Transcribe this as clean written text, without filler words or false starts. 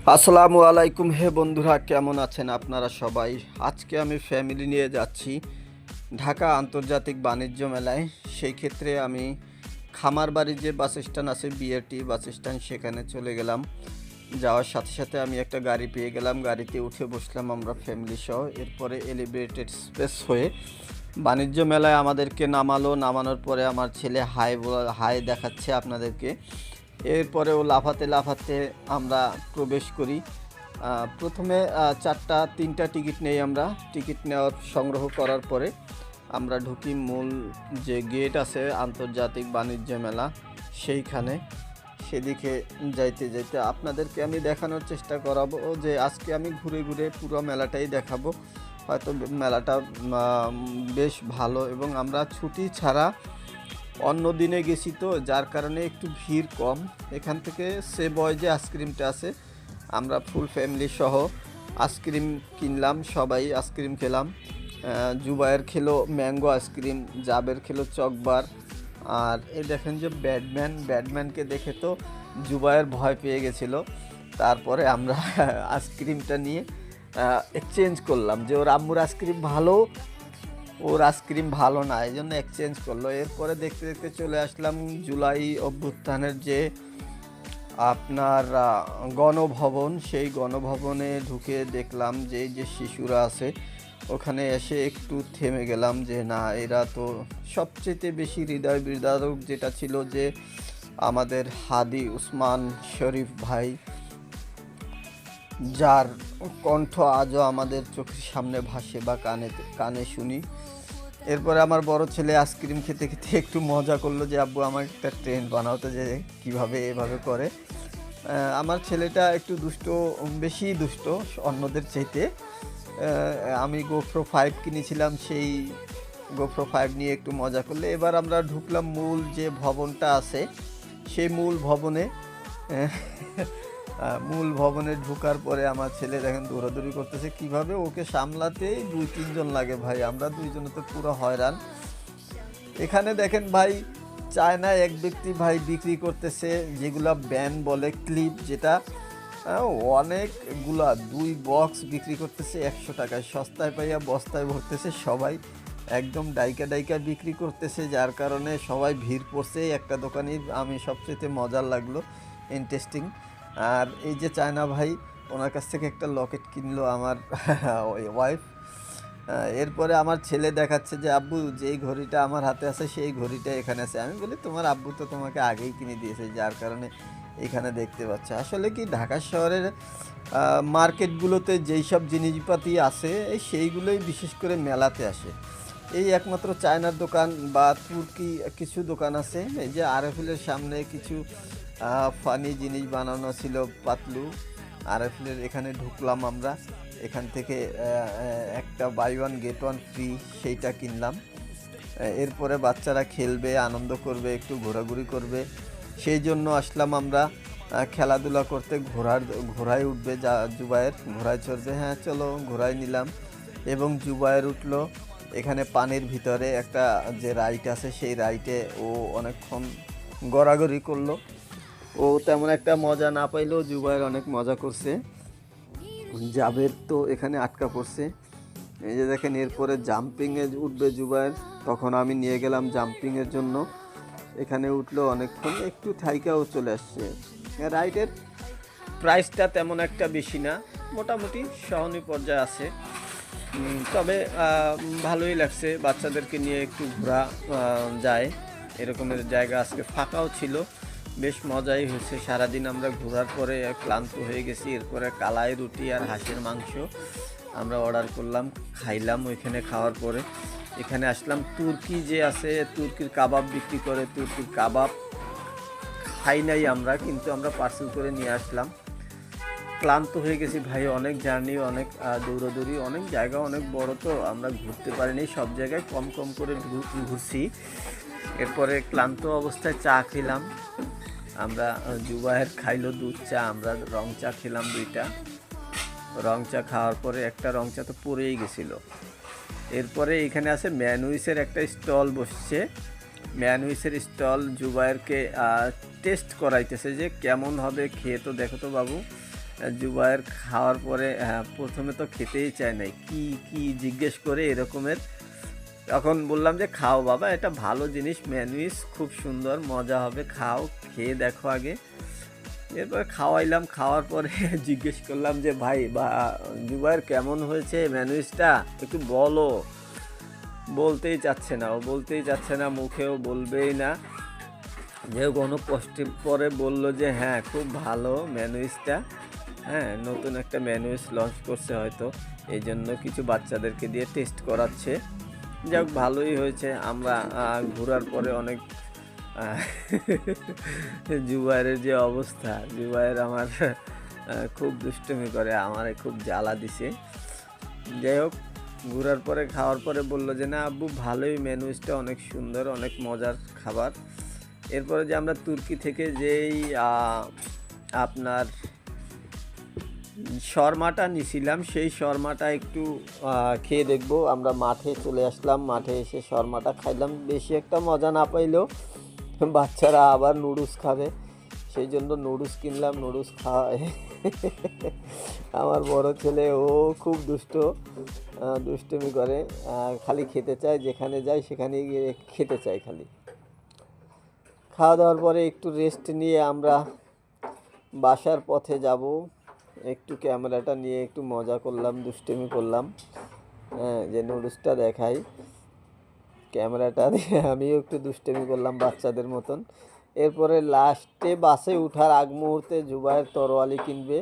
আসসালামু আলাইকুম। হে বন্ধুরা, কেমন আছেন আপনারা সবাই? আজকে আমি ফ্যামিলি নিয়ে যাচ্ছি ঢাকা আন্তর্জাতিক বাণিজ্য মেলায়। সেই ক্ষেত্রে আমি খামারবাড়ি যে বাস স্ট্যান্ড আছে, বিআরটি বাস স্ট্যান্ড, সেখানে চলে গেলাম। যাওয়ার সাথে সাথে আমি একটা গাড়ি পেয়ে গেলাম, গাড়িতে উঠে বসলাম আমরা ফ্যামিলি সহ। এরপরে এলিভেটেড স্পেস হয়ে বাণিজ্য মেলায় আমাদেরকে নামালো। নামানোর পরে আমার ছেলে হাই দেখাচ্ছে আপনাদেরকে। এরপরে ও লাফাতে লাফাতে আমরা প্রবেশ করি। প্রথমে তিনটা টিকিট নেই আমরা। টিকিট নেওয়ার সংগ্রহ করার পরে আমরা ঢুকি মূল যে গেট আছে আন্তর্জাতিক বাণিজ্য মেলা সেইখানে। সেদিকে যাইতে যাইতে আপনাদেরকে আমি দেখানোর চেষ্টা করাবো যে আজকে আমি ঘুরে ঘুরে পুরো মেলাটাই দেখাবো। হয়তো মেলাটা বেশ ভালো, এবং আমরা ছুটি ছাড়া অন্য দিনে গেছি তো, যার কারণে একটু ভিড় কম। এখান থেকে বয় যে আইসক্রিমটা আছে, আমরা ফুল ফ্যামিলি সহ আইসক্রিম কিনলাম, সবাই আইসক্রিম খেলাম। জুবায়ের খেলো ম্যাঙ্গো আইসক্রিম, জাবের খেলো চকবার। আর এই দেখেন যে ব্যাটম্যানকে দেখে তো জুবায়ের ভয় পেয়ে গেছিলো। তারপরে আমরা আইসক্রিমটা নিয়ে এক্সচেঞ্জ করলাম যে ওর আম্মুর আইসক্রিম ভালো, ওর আইসক্রিম ভালো না, এই জন্য এক্সচেঞ্জ করলো। এরপরে দেখতে দেখতে চলে আসলাম জুলাই অভ্যুত্থানের যে আপনার গণভবন। সেই গণভবনে ঢুকে দেখলাম যে এই যে শিশুরা আছে, ওখানে এসে একটু থেমে গেলাম যে না, এরা তো সবচেয়ে বেশি হৃদয় বিদারক যেটা ছিল যে আমাদের হাদি উসমান শরীফ ভাই, যার কণ্ঠ আজও আমাদের চোখের সামনে ভাসে বা কানে কানে শুনি। এরপরে আমার বড় ছেলে আইসক্রিম খেতে খেতে একটু মজা করলো যে আব্বু আমার একটা ট্রেন বানাওতে, যে কিভাবে এভাবে করে। আমার ছেলেটা একটু দুষ্ট, বেশি দুষ্ট অন্যদের চাইতে। আমি গোপ্রো 5 কিনেছিলাম, সেই গোপ্রো 5 নিয়ে একটু মজা করলে। এবার আমরা ঢুকলাম মূল যে ভবনটা আছে, সেই মূল ভবনে ঢোকার পরে আমার ছেলে দেখেন দৌড়াদৌড়ি করতেছে। কিভাবে ওকে সামলাতেই 2-3 জন লাগে ভাই, আমরা দুইজনে তো পুরো হয়রান। এখানে দেখেন ভাই, চায়নায় এক ব্যক্তি ভাই বিক্রি করতেছে যেগুলা ব্যান বলে, ক্লিপ, যেটা অনেকগুলা 2 বক্স বিক্রি করতেছে 100 টাকায়। সস্তায় পাইয়া বস্তায় ভরতেছে সবাই, একদম ডাইকা ডাইকা বিক্রি করতেছে, যার কারণে সবাই ভিড় পড়ছে। একটা দোকানই আমি সবচেয়ে মজার লাগলো, ইন্টারেস্টিং। আর এই যে চায়না ভাই, ওনার কাছ থেকে একটা লকেট কিনলো আমার ওয়াইফ। এরপরে আমার ছেলে দেখাচ্ছে যে আব্বু যেই ঘড়িটা আমার হাতে আছে সেই ঘড়িটা এখানে আছে। আমি বলি তোমার আব্বু তো তোমাকে আগেই কিনে দিয়েছে, যার কারণে এখানে দেখতে পাচ্ছে। আসলে কি, ঢাকা শহরের মার্কেটগুলোতে যেই সব জিনিসপাতি আছে সেইগুলোই বিশেষ করে মেলাতে আসে। এই একমাত্র চায়নার দোকান বা তুর্কি কিছু দোকান আছে। এই যে আরএফএলের সামনে কিছু ফানি জিনিস বানানো ছিল, পাতলু। আরএফএলের এখানে ঢুকলাম আমরা, এখান থেকে একটা buy one get one free, সেইটা কিনলাম। এরপরে বাচ্চারা খেলবে, আনন্দ করবে, একটু ঘোরাঘুরি করবে, সেই জন্য আসলাম আমরা খেলাধুলা করতে। ঘোড়ায় উঠবে, যা জুবায়ের ঘোড়ায় চড়বে। হ্যাঁ চলো, ঘোড়ায় নিলাম এবং জুবায়ের উঠলো। এখানে পানির ভিতরে একটা যে রাইড আছে, সেই রাইডে ও অনেকক্ষণ গড়াগড়ি করলো। ও তেমন একটা মজা না পাইলেও জুবায়ের অনেক মজা করছে। জাবের তো এখানে আটকা পড়ছে। এই যে দেখেন, এরপরে জাম্পিংয়ে উঠবে জুবায়ের, তখন আমি নিয়ে গেলাম জাম্পিংয়ের জন্য। এখানে উঠলো অনেকক্ষণ, একটু থাইকাও চলে আসছে। রাইডের প্রাইসটা তেমন একটা বেশি না, মোটামুটি সহনীয় পর্যায়ে আছে। তবে ভালোই লাগছে, বাচ্চাদেরকে নিয়ে একটু ঘোরা যায় এরকমের জায়গা। আজকে ফাঁকাও ছিল, বেশ মজাই হয়েছে। সারাদিন আমরা ঘোরার পরে ক্লান্ত হয়ে গেছি। এরপরে কালাই রুটি আর হাঁসের মাংস আমরা অর্ডার করলাম, খাইলাম। ওইখানে খাওয়ার পরে এখানে আসলাম। তুর্কি যে আছে, তুর্কির কাবাব বিক্রি করে, তুর্কির কাবাব খাই নাই আমরা, কিন্তু আমরা পার্সেল করে নিয়ে আসলাম। ক্লান্ত হয়ে গেছি ভাই, অনেক জার্নি, অনেক দৌড়াদৌড়ি, অনেক জায়গা অনেক বড়, তো আমরা ঘুরতে পারিনি, সব জায়গায় কম কম করে ঘুরছি। এরপরে ক্লান্ত অবস্থায় চা খেলাম আমরা। জুবায়ের খাইলো দুধ চা, আমরা রং চা খেলাম 2টা। রং চা খাওয়ার পরে একটা রং চা তো পড়েই গেছিলো। এরপরে এখানে আছে ম্যানুইসের একটা স্টল বসছে। ম্যানুইসের স্টল জুবায়েরকে টেস্ট করাইতেছে যে কেমন হবে, খেয়ে তো দেখো তো বাবু। জুবায়ের খাওয়ার পরে প্রথমে তো খেতেই চায় নাই, কি কি জিজ্ঞেস করে এরকমের। তখন বললাম যে খাও বাবা, এটা ভালো জিনিস, ম্যানুইস খুব সুন্দর, মজা হবে, খাও, খেয়ে দেখো আগে। এরপর খাওয়াইলাম, খাওয়ার পরে জিজ্ঞেস করলাম যে ভাই বা জুবায়ের কেমন হয়েছে ম্যানুইসটা, একটু বলো। বলতেই চাচ্ছে না, ও বলতেই চাচ্ছে না, মুখেও বলবেই না। যে কোনো কষ্টে পরে বলল যে হ্যাঁ খুব ভালো ম্যানুইসটা, হ্যাঁ নতুন একটা ম্যানুইস লঞ্চ করছে হয়তো, এই জন্য কিছু বাচ্চাদেরকে দিয়ে টেস্ট করাচ্ছে। যাক ভালোই হয়েছে। আমরা ঘোরার পরে অনেক জুবাইরের যে অবস্থা, জুবাইর আমার খুব দুষ্টুমি করে, আমারে খুব জ্বালা দিছে। যাই হোক, ঘোরার পরে খাওয়ার পরে বললো যে না আব্বু ভালোই, ম্যানুইসটা অনেক সুন্দর, অনেক মজার খাবার। এরপরে যে আমরা তুর্কি থেকে যেই আপনার শর্মাটা নিছিলাম, সেই শর্মাটা একটু খেয়ে দেখবো। আমরা মাঠে চলে আসলাম, মাঠে এসে শর্মাটা খাইলাম। বেশি একটা মজা না পাইলেও বাচ্চারা আবার নুডলস খাবে, সেই জন্য নুডলস কিনলাম, নুডলস খাওয়াই। আমার বড় ছেলে ও খুব দুষ্টুমি করে, খালি খেতে চায়, যেখানে যায় সেখানে গিয়ে খেতে চায় খালি। খাওয়া দাওয়ার পরে একটু রেস্ট নিয়ে আমরা বাসার পথে যাব। একটু ক্যামেরাটা নিয়ে একটু মজা করলাম, দুষ্টুমি করলাম, হ্যাঁ যে নুডলসটা দেখাই। ক্যামেরাটা দিয়ে আমিও একটু দুষ্টুমি করলাম বাচ্চাদের মতন। এরপরে লাস্টে বাসে ওঠার আগ মুহূর্তে জুবায়ের তরোয়ালি কিনবে।